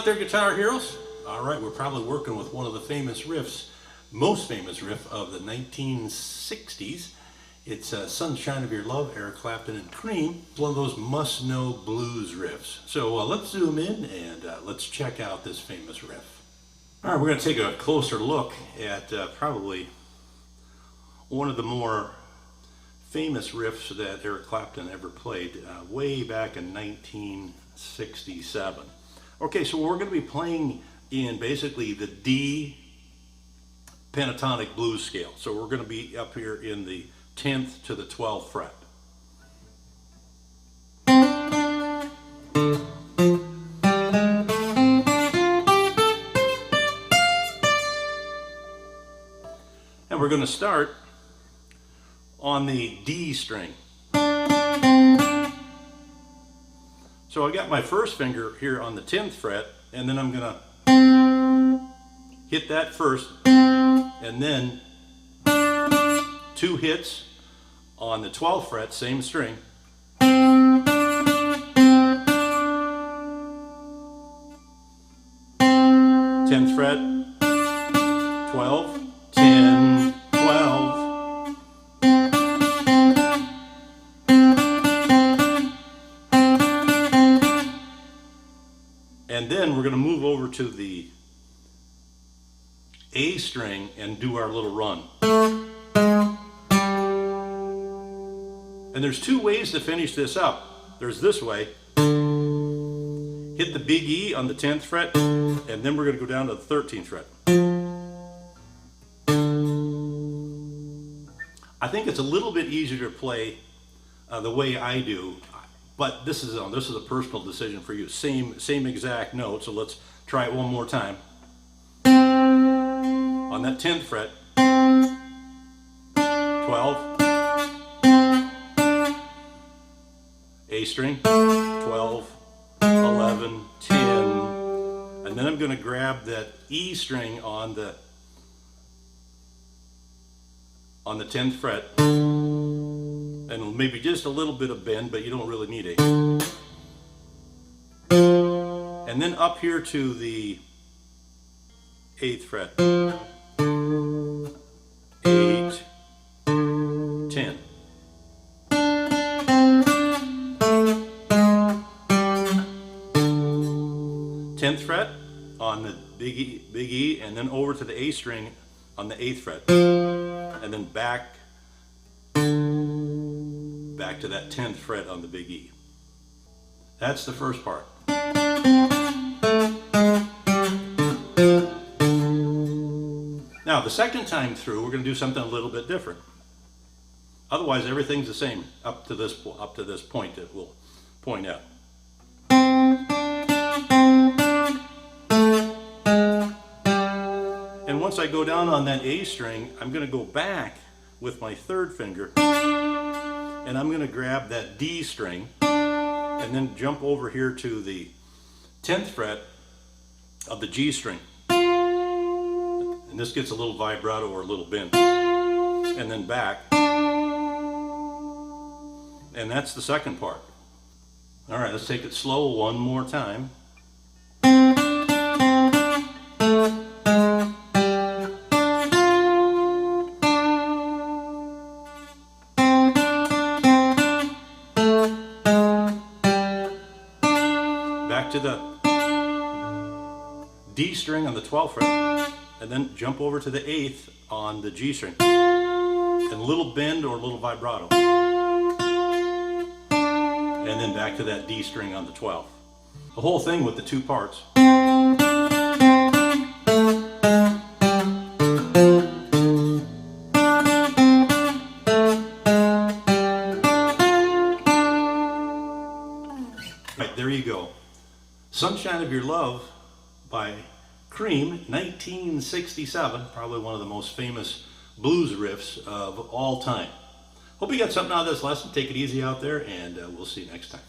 out there, guitar heroes? All right, we're probably working with one of the famous riffs, most famous riff of the 1960s. It's Sunshine of Your Love, Eric Clapton and Cream. It's one of those must-know blues riffs. So let's zoom in and let's check out this famous riff. All right, we're going to take a closer look at probably one of the more famous riffs that Eric Clapton ever played way back in 1967. Okay, so we're going to be playing in basically the D pentatonic blues scale. So we're going to be up here in the 10th to the 12th fret. And we're going to start on the D string. So I got my first finger here on the 10th fret, and then I'm going to hit that first, and then 2 hits on the 12th fret, same string. 10th fret, 12, 10, 12. And then we're going to move over to the A string and do our little run. And there's 2 ways to finish this up. There's this way. Hit the big E on the 10th fret, and then we're going to go down to the 13th fret. I think it's a little bit easier to play the way I do, but this is a personal decision for you. Same exact note, so let's try it one more time. On that 10th fret, 12, A string, 12, 11, 10, and then I'm going to grab that E string on the 10th fret, and maybe just a little bit of bend, but you don't really need it. And then up here to the 8th fret, 8, 10. Tenth fret on the big E, and then over to the A string on the 8th fret, and then back to that 10th fret on the big E. That's the first part. Now the second time through, we're going to do something a little bit different. Otherwise, everything's the same up to this point that we'll point out. And once I go down on that A string, I'm going to go back with my 3rd finger, and I'm going to grab that D string, and then jump over here to the 10th fret of the G string. And this gets a little vibrato or a little bend. And then back. And that's the second part. All right, let's take it slow one more time. Back to the D string on the 12th fret, and then jump over to the 8th on the G string, and a little bend or a little vibrato, and then back to that D string on the 12th. The whole thing with the 2 parts. Right, there you go. Sunshine of Your Love by Cream, 1967, probably one of the most famous blues riffs of all time. Hope you got something out of this lesson. Take it easy out there, and we'll see you next time.